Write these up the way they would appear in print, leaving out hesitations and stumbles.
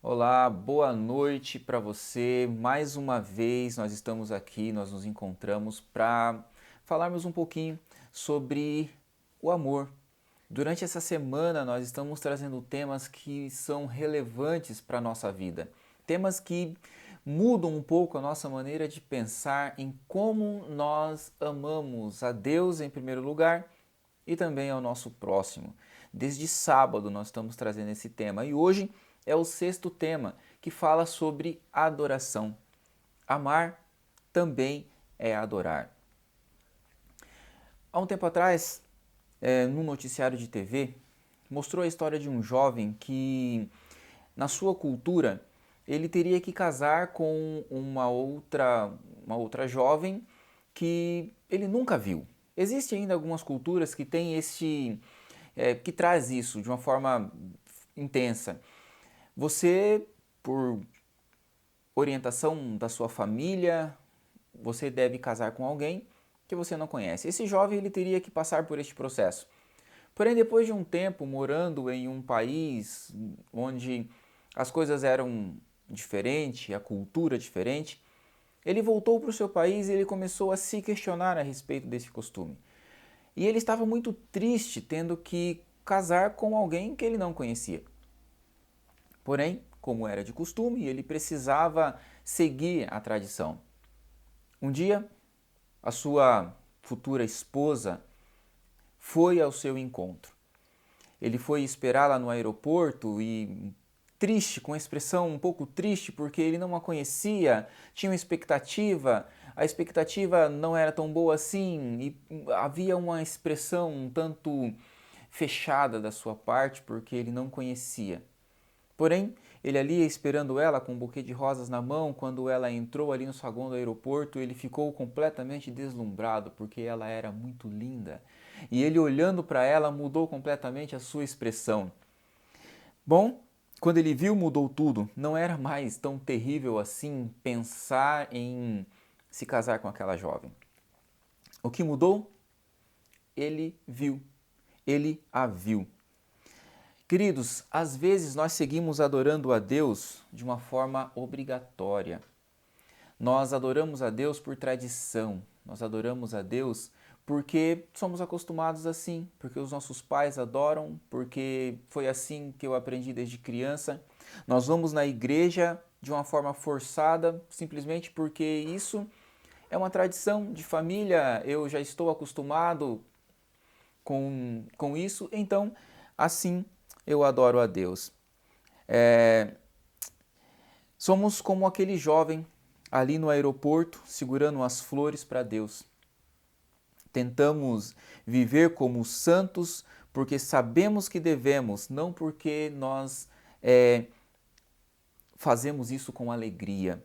Olá, boa noite para você. Mais uma vez nós estamos aqui, nós nos encontramos para falarmos um pouquinho sobre o amor. Durante essa semana nós estamos trazendo temas que são relevantes para a nossa vida, temas que mudam um pouco a nossa maneira de pensar em como nós amamos a Deus em primeiro lugar e também ao nosso próximo. Desde sábado nós estamos trazendo esse tema e hoje é o sexto tema que fala sobre adoração. Amar também é adorar. Há um tempo atrás, num noticiário de TV, mostrou a história de um jovem que, na sua cultura, ele teria que casar com uma outra jovem que ele nunca viu. Existem ainda algumas culturas que têm que traz isso de uma forma intensa. Você, por orientação da sua família, você deve casar com alguém que você não conhece. Esse jovem ele teria que passar por este processo. Porém, depois de um tempo morando em um país onde as coisas eram diferentes, a cultura diferente, ele voltou para o seu país e ele começou a se questionar a respeito desse costume. E ele estava muito triste tendo que casar com alguém que ele não conhecia. Porém, como era de costume, ele precisava seguir a tradição. Um dia, a sua futura esposa foi ao seu encontro. Ele foi esperá-la no aeroporto e triste, com a expressão um pouco triste, porque ele não a conhecia, tinha uma expectativa, a expectativa não era tão boa assim e havia uma expressão um tanto fechada da sua parte, porque ele não conhecia. Porém, ele ali esperando ela com um buquê de rosas na mão, quando ela entrou ali no saguão do aeroporto, ele ficou completamente deslumbrado, porque ela era muito linda. E ele olhando para ela mudou completamente a sua expressão. Bom, quando ele viu mudou tudo, não era mais tão terrível assim pensar em se casar com aquela jovem. O que mudou? Ele viu, ele a viu. Queridos, às vezes nós seguimos adorando a Deus de uma forma obrigatória. Nós adoramos a Deus por tradição, nós adoramos a Deus porque somos acostumados assim, porque os nossos pais adoram, porque foi assim que eu aprendi desde criança. Nós vamos na igreja de uma forma forçada, simplesmente porque isso é uma tradição de família, eu já estou acostumado com isso, então assim eu adoro a Deus. Somos como aquele jovem ali no aeroporto segurando as flores para Deus. Tentamos viver como santos porque sabemos que devemos, não porque nós fazemos isso com alegria.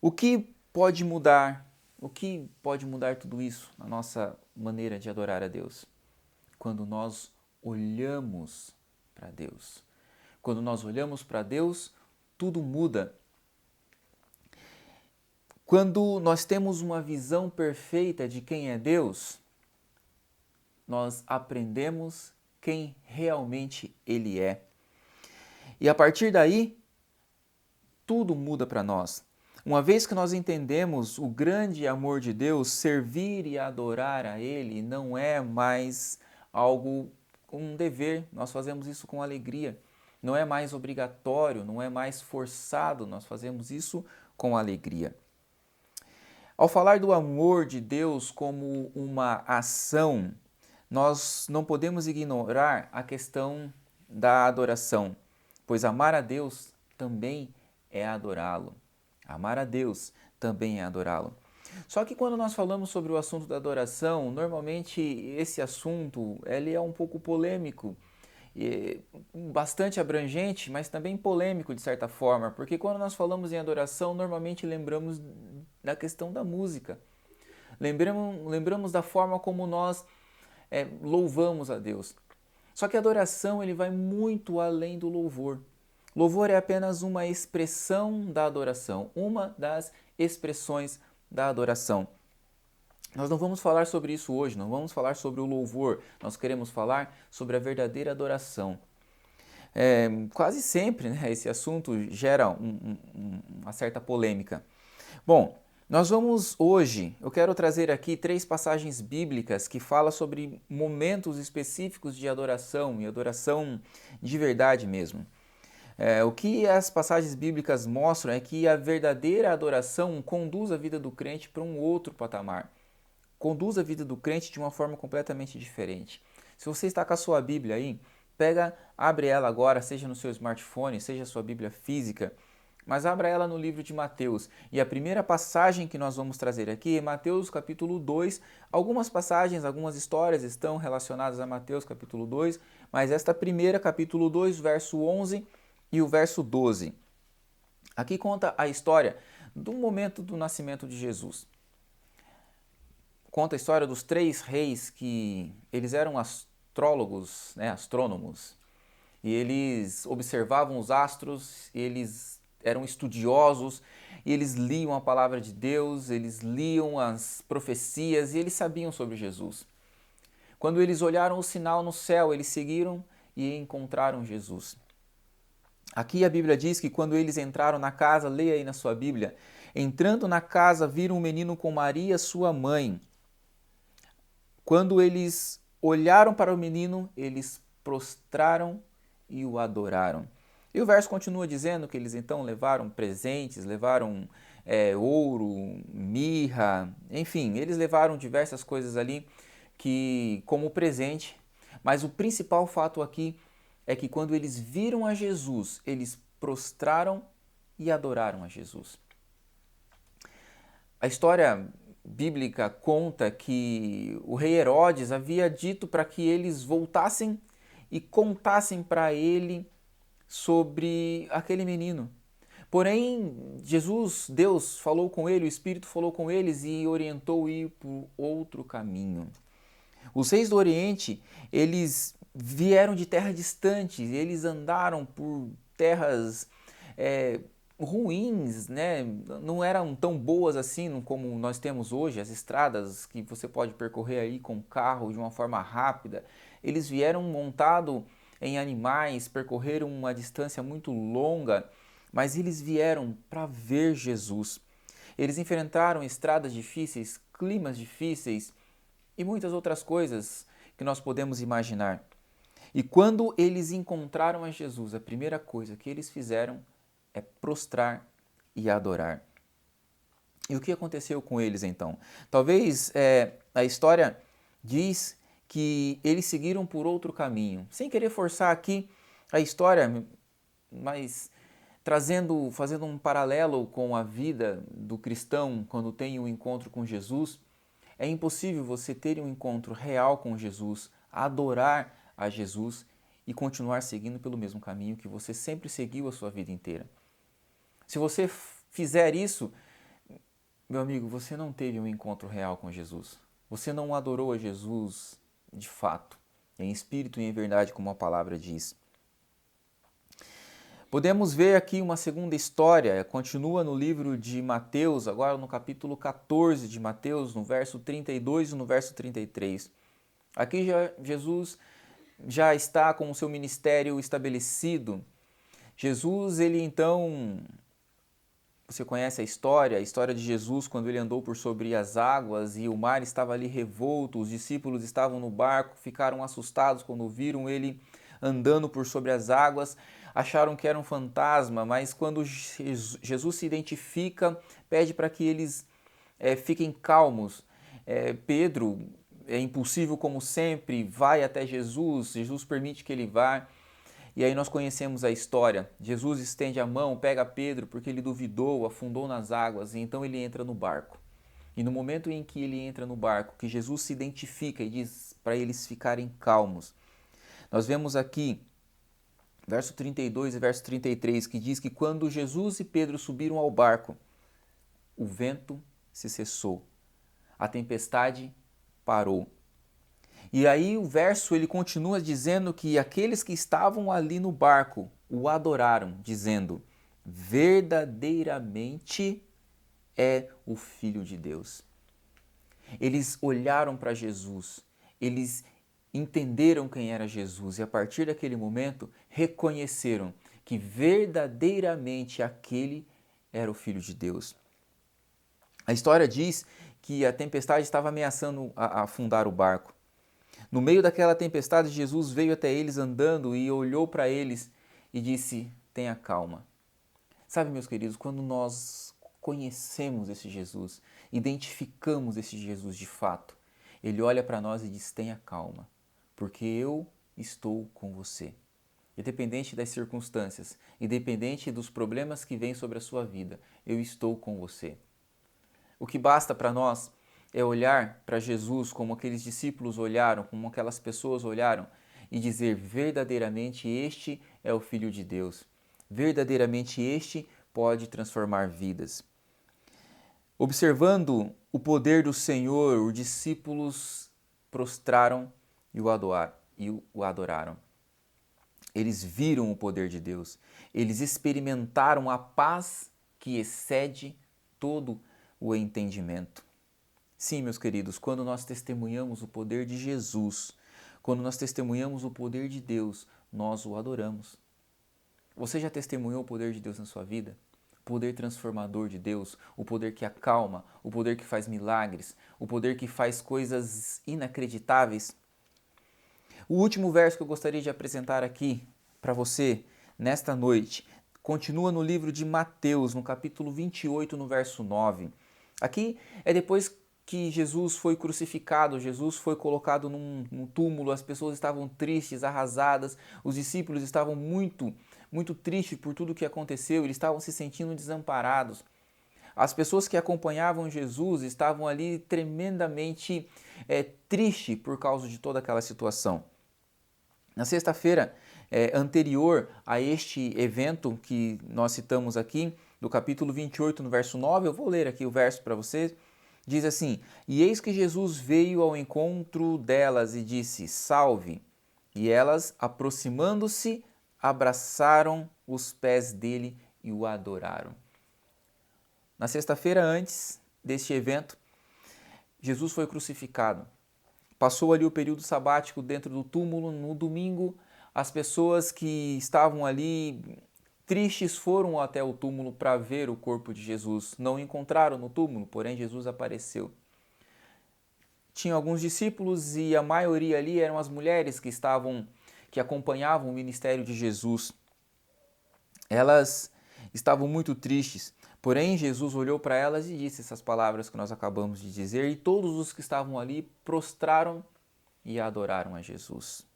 O que pode mudar? O que pode mudar tudo isso na nossa maneira de adorar a Deus? Quando nós olhamos para Deus. Quando nós olhamos para Deus, tudo muda. Quando nós temos uma visão perfeita de quem é Deus, nós aprendemos quem realmente Ele é. E a partir daí, tudo muda para nós. Uma vez que nós entendemos o grande amor de Deus, servir e adorar a Ele não é mais algo, um dever, nós fazemos isso com alegria. Não é mais obrigatório, não é mais forçado, nós fazemos isso com alegria. Ao falar do amor de Deus como uma ação, nós não podemos ignorar a questão da adoração, pois amar a Deus também é adorá-lo. Amar a Deus também é adorá-lo. Só que quando nós falamos sobre o assunto da adoração, normalmente esse assunto ele é um pouco polêmico, bastante abrangente, mas também polêmico de certa forma, porque quando nós falamos em adoração, normalmente lembramos da questão da música. Lembramos da forma como nós louvamos a Deus. Só que a adoração ele vai muito além do louvor. Louvor é apenas uma expressão da adoração, uma das expressões da adoração. Nós não vamos falar sobre isso hoje, não vamos falar sobre o louvor, nós queremos falar sobre a verdadeira adoração. Quase sempre, né, esse assunto gera uma certa polêmica. Bom, nós vamos hoje, eu quero trazer aqui 3 passagens bíblicas que falam sobre momentos específicos de adoração e adoração de verdade mesmo. O que as passagens bíblicas mostram é que a verdadeira adoração conduz a vida do crente para um outro patamar. Conduz a vida do crente de uma forma completamente diferente. Se você está com a sua Bíblia aí, abre ela agora, seja no seu smartphone, seja a sua Bíblia física, mas abra ela no livro de Mateus. E a primeira passagem que nós vamos trazer aqui é Mateus capítulo 2. Algumas passagens, algumas histórias estão relacionadas a Mateus capítulo 2, mas esta primeira, capítulo 2, verso 11 e o verso 12. Aqui conta a história do momento do nascimento de Jesus. Conta a história dos 3 reis que eles eram astrólogos, né, astrônomos, e eles observavam os astros, eles eram estudiosos, e eles liam a palavra de Deus, eles liam as profecias e eles sabiam sobre Jesus. Quando eles olharam o sinal no céu, eles seguiram e encontraram Jesus. Aqui a Bíblia diz que quando eles entraram na casa, leia aí na sua Bíblia, entrando na casa viram um menino com Maria, sua mãe. Quando eles olharam para o menino, eles prostraram e o adoraram. E o verso continua dizendo que eles então levaram presentes, levaram ouro, mirra, enfim, eles levaram diversas coisas ali que como presente. Mas o principal fato aqui é que quando eles viram a Jesus, eles prostraram e adoraram a Jesus. A história bíblica conta que o rei Herodes havia dito para que eles voltassem e contassem para ele sobre aquele menino. Porém, Deus falou com ele, o Espírito falou com eles e orientou ir por outro caminho. Os reis do Oriente, eles vieram de terra distante, eles andaram por terras ruins, né? Não eram tão boas assim como nós temos hoje, as estradas que você pode percorrer aí com carro de uma forma rápida. Eles vieram montado em animais, percorreram uma distância muito longa, mas eles vieram para ver Jesus. Eles enfrentaram estradas difíceis, climas difíceis e muitas outras coisas que nós podemos imaginar. E quando eles encontraram a Jesus, a primeira coisa que eles fizeram é prostrar e adorar. E o que aconteceu com eles então? Talvez a história diz que eles seguiram por outro caminho. Sem querer forçar aqui a história, mas fazendo um paralelo com a vida do cristão quando tem um encontro com Jesus, é impossível você ter um encontro real com Jesus, adorar a Jesus e continuar seguindo pelo mesmo caminho que você sempre seguiu a sua vida inteira. Se você fizer isso, meu amigo, você não teve um encontro real com Jesus. Você não adorou a Jesus de fato, em espírito e em verdade, como a palavra diz. Podemos ver aqui uma segunda história, continua no livro de Mateus, agora no capítulo 14 de Mateus, no verso 32 e no verso 33. Aqui Jesus já está com o seu ministério estabelecido. Jesus, ele então, você conhece a história de Jesus quando ele andou por sobre as águas e o mar estava ali revolto, os discípulos estavam no barco, ficaram assustados quando viram ele andando por sobre as águas, acharam que era um fantasma, mas quando Jesus se identifica, pede para que eles fiquem calmos. Pedro, é impulsivo como sempre, vai até Jesus permite que ele vá. E aí nós conhecemos a história. Jesus estende a mão, pega Pedro porque ele duvidou, afundou nas águas e então ele entra no barco. E no momento em que ele entra no barco, que Jesus se identifica e diz para eles ficarem calmos, nós vemos aqui verso 32 e verso 33, que diz que quando Jesus e Pedro subiram ao barco, o vento se cessou, a tempestade parou. E aí o verso ele continua dizendo que aqueles que estavam ali no barco o adoraram, dizendo: verdadeiramente é o Filho de Deus. Eles olharam para Jesus, eles entenderam quem era Jesus e a partir daquele momento reconheceram que verdadeiramente aquele era o Filho de Deus. A história diz que a tempestade estava ameaçando afundar o barco. No meio daquela tempestade, Jesus veio até eles andando e olhou para eles e disse: tenha calma. Sabe, meus queridos, quando nós conhecemos esse Jesus, identificamos esse Jesus de fato, ele olha para nós e diz: tenha calma, porque eu estou com você. Independente das circunstâncias, independente dos problemas que vêm sobre a sua vida, eu estou com você. O que basta para nós é olhar para Jesus como aqueles discípulos olharam, como aquelas pessoas olharam e dizer: verdadeiramente este é o Filho de Deus. Verdadeiramente este pode transformar vidas. Observando o poder do Senhor, os discípulos prostraram e o adoraram. Eles viram o poder de Deus. Eles experimentaram a paz que excede todo o entendimento. Sim, meus queridos, quando nós testemunhamos o poder de Jesus, quando nós testemunhamos o poder de Deus, nós o adoramos. Você já testemunhou o poder de Deus na sua vida? O poder transformador de Deus, o poder que acalma, o poder que faz milagres, o poder que faz coisas inacreditáveis? O último verso que eu gostaria de apresentar aqui para você nesta noite continua no livro de Mateus, no capítulo 28, no verso 9. Aqui é depois que Jesus foi crucificado, Jesus foi colocado num túmulo, as pessoas estavam tristes, arrasadas, os discípulos estavam muito tristes por tudo o que aconteceu, eles estavam se sentindo desamparados. As pessoas que acompanhavam Jesus estavam ali tremendamente tristes por causa de toda aquela situação. Na sexta-feira anterior a este evento que nós citamos aqui, no capítulo 28, no verso 9, eu vou ler aqui o verso para vocês, diz assim: e eis que Jesus veio ao encontro delas e disse: salve! E elas, aproximando-se, abraçaram os pés dele e o adoraram. Na sexta-feira antes deste evento, Jesus foi crucificado. Passou ali o período sabático dentro do túmulo. No domingo, as pessoas que estavam ali tristes foram até o túmulo para ver o corpo de Jesus. Não encontraram no túmulo, porém Jesus apareceu. Tinha alguns discípulos e a maioria ali eram as mulheres que acompanhavam o ministério de Jesus. Elas estavam muito tristes, porém Jesus olhou para elas e disse essas palavras que nós acabamos de dizer, e todos os que estavam ali prostraram e adoraram a Jesus.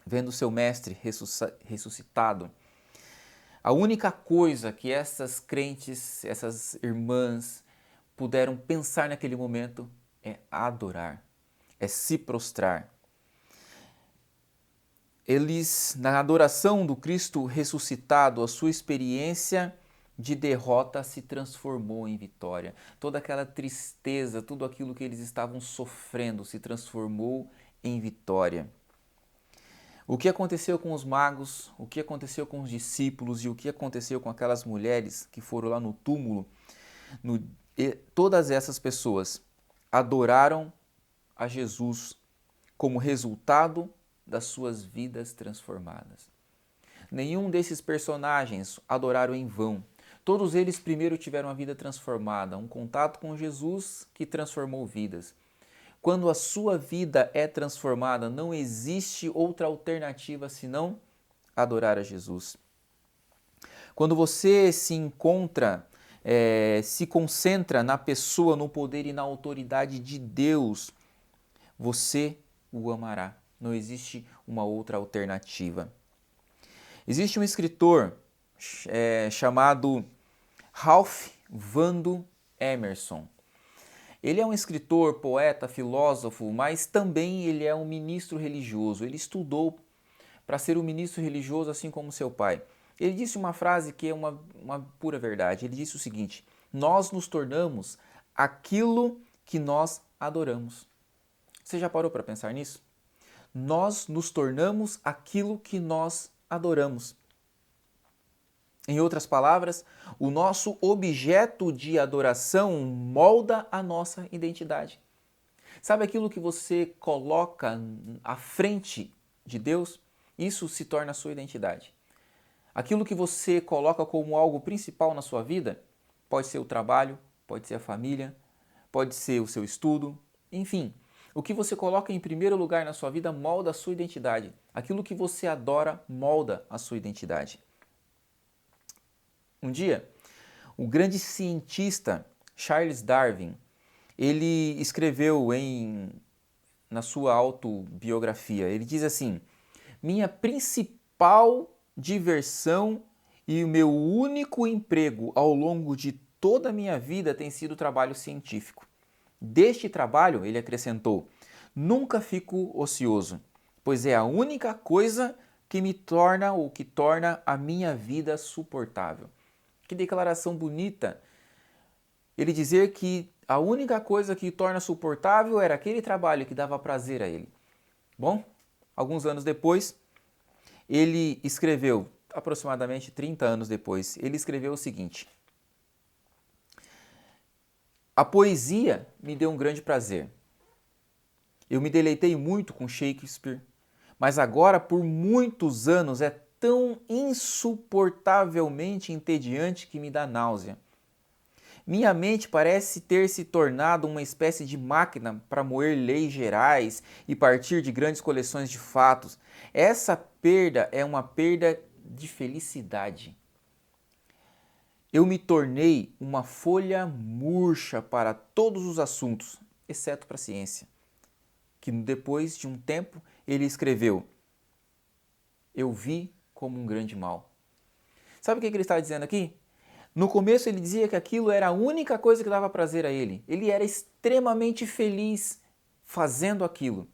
Vendo seu mestre ressuscitado, a única coisa que essas crentes, essas irmãs puderam pensar naquele momento é adorar, é se prostrar. Eles, na adoração do Cristo ressuscitado, a sua experiência de derrota se transformou em vitória. Toda aquela tristeza, tudo aquilo que eles estavam sofrendo se transformou em vitória. O que aconteceu com os magos, o que aconteceu com os discípulos e o que aconteceu com aquelas mulheres que foram lá no túmulo, todas essas pessoas adoraram a Jesus como resultado das suas vidas transformadas. Nenhum desses personagens adoraram em vão. Todos eles primeiro tiveram a vida transformada, um contato com Jesus que transformou vidas. Quando a sua vida é transformada, não existe outra alternativa senão adorar a Jesus. Quando você se encontra, se concentra na pessoa, no poder e na autoridade de Deus, você o amará. Não existe uma outra alternativa. Existe um escritor chamado Ralph Waldo Emerson. Ele é um escritor, poeta, filósofo, mas também ele é um ministro religioso. Ele estudou para ser um ministro religioso assim como seu pai. Ele disse uma frase que é uma pura verdade. Ele disse o seguinte: nós nos tornamos aquilo que nós adoramos. Você já parou para pensar nisso? Nós nos tornamos aquilo que nós adoramos. Em outras palavras, o nosso objeto de adoração molda a nossa identidade. Sabe aquilo que você coloca à frente de Deus? Isso se torna a sua identidade. Aquilo que você coloca como algo principal na sua vida, pode ser o trabalho, pode ser a família, pode ser o seu estudo, enfim. O que você coloca em primeiro lugar na sua vida molda a sua identidade. Aquilo que você adora molda a sua identidade. Um dia, o grande cientista Charles Darwin, ele escreveu na sua autobiografia, ele diz assim: minha principal diversão e o meu único emprego ao longo de toda a minha vida tem sido o trabalho científico. Deste trabalho, ele acrescentou, nunca fico ocioso, pois é a única coisa que me torna ou que torna a minha vida suportável. Que declaração bonita! Ele dizer que a única coisa que torna suportável era aquele trabalho que dava prazer a ele. Bom, alguns anos depois, ele escreveu, aproximadamente 30 anos depois, ele escreveu o seguinte: a poesia me deu um grande prazer. Eu me deleitei muito com Shakespeare, mas agora por muitos anos é tão insuportavelmente entediante que me dá náusea. Minha mente parece ter se tornado uma espécie de máquina para moer leis gerais e partir de grandes coleções de fatos. Essa perda é uma perda de felicidade. Eu me tornei uma folha murcha para todos os assuntos, exceto para a ciência. Que depois de um tempo ele escreveu: eu vi como um grande mal. Sabe o que ele está dizendo aqui? No começo ele dizia que aquilo era a única coisa que dava prazer a ele. Ele era extremamente feliz fazendo aquilo.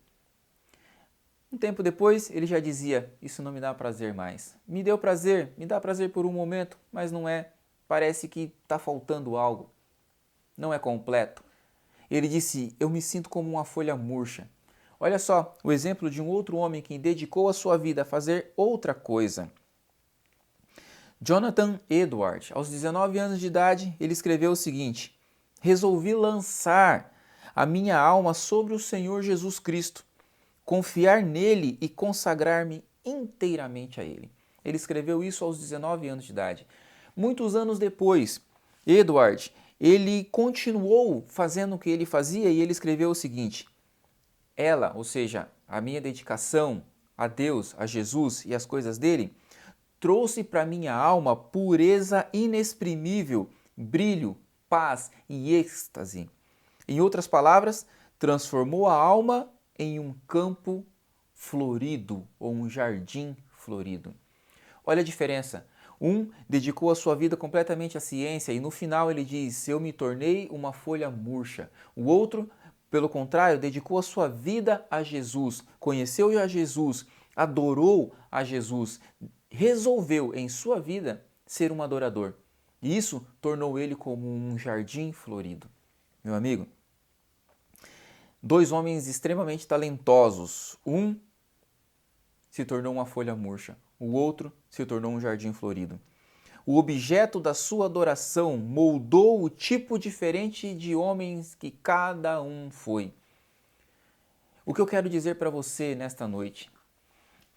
Um tempo depois ele já dizia, isso não me dá prazer mais. Me deu prazer, me dá prazer por um momento, mas não é. Parece que está faltando algo. Não é completo. Ele disse, eu me sinto como uma folha murcha. Olha só o exemplo de um outro homem que dedicou a sua vida a fazer outra coisa. Jonathan Edwards, aos 19 anos de idade, ele escreveu o seguinte: resolvi lançar a minha alma sobre o Senhor Jesus Cristo, confiar nele e consagrar-me inteiramente a ele. Ele escreveu isso aos 19 anos de idade. Muitos anos depois, Edwards, ele continuou fazendo o que ele fazia e ele escreveu o seguinte: ela, ou seja, a minha dedicação a Deus, a Jesus e as coisas dele, trouxe para minha alma pureza inexprimível, brilho, paz e êxtase. Em outras palavras, transformou a alma em um campo florido ou um jardim florido. Olha a diferença. Um dedicou a sua vida completamente à ciência e no final ele diz, eu me tornei uma folha murcha. O outro, pelo contrário, dedicou a sua vida a Jesus, conheceu a Jesus, adorou a Jesus, resolveu em sua vida ser um adorador. E isso tornou ele como um jardim florido. Meu amigo, dois homens extremamente talentosos. Um se tornou uma folha murcha, o outro se tornou um jardim florido. O objeto da sua adoração moldou o tipo diferente de homens que cada um foi. O que eu quero dizer para você nesta noite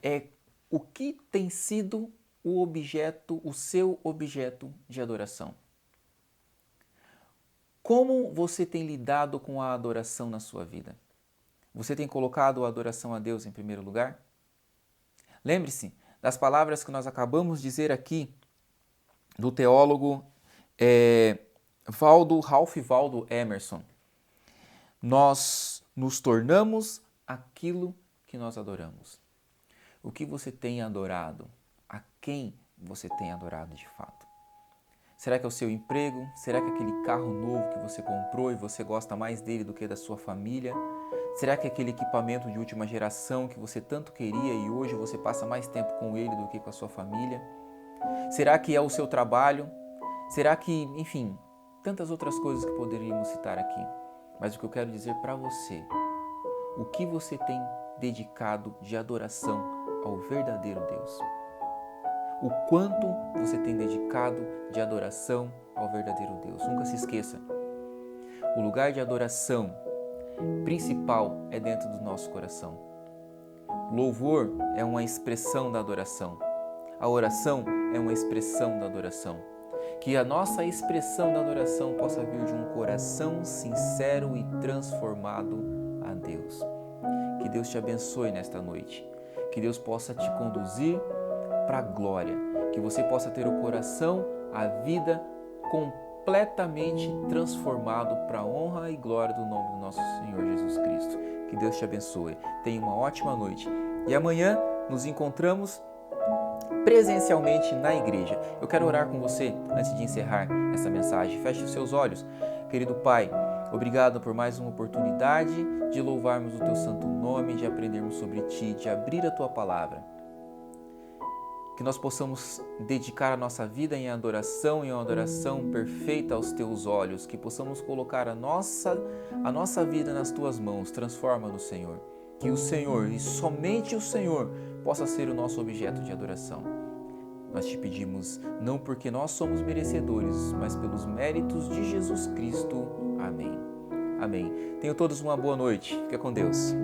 é o que tem sido o objeto, o seu objeto de adoração. Como você tem lidado com a adoração na sua vida? Você tem colocado a adoração a Deus em primeiro lugar? Lembre-se das palavras que nós acabamos de dizer aqui do teólogo Ralph Waldo Emerson. Nós nos tornamos aquilo que nós adoramos. O que você tem adorado? A quem você tem adorado de fato? Será que é o seu emprego? Será que é aquele carro novo que você comprou e você gosta mais dele do que da sua família? Será que é aquele equipamento de última geração que você tanto queria e hoje você passa mais tempo com ele do que com a sua família? Será que é o seu trabalho? Será que, enfim, tantas outras coisas que poderíamos citar aqui. Mas o que eu quero dizer para você, o que você tem dedicado de adoração ao verdadeiro Deus? O quanto você tem dedicado de adoração ao verdadeiro Deus? Nunca se esqueça, o lugar de adoração principal é dentro do nosso coração. Louvor é uma expressão da adoração. A oração é uma expressão da adoração. Que a nossa expressão da adoração possa vir de um coração sincero e transformado a Deus. Que Deus te abençoe nesta noite. Que Deus possa te conduzir para a glória. Que você possa ter o coração, a vida completamente transformado para a honra e glória do nome do nosso Senhor Jesus Cristo. Que Deus te abençoe. Tenha uma ótima noite. E amanhã nos encontramos presencialmente na igreja. Eu quero orar com você antes de encerrar essa mensagem. Feche os seus olhos. Querido Pai, obrigado por mais uma oportunidade de louvarmos o Teu santo nome, de aprendermos sobre Ti, de abrir a Tua palavra. Que nós possamos dedicar a nossa vida em adoração, perfeita aos Teus olhos, que possamos colocar a nossa vida nas Tuas mãos. Transforma-nos, Senhor. Que o Senhor, e somente o Senhor, possa ser o nosso objeto de adoração. Nós te pedimos, não porque nós somos merecedores, mas pelos méritos de Jesus Cristo. Amém. Amém. Tenham todos uma boa noite. Fica com Deus.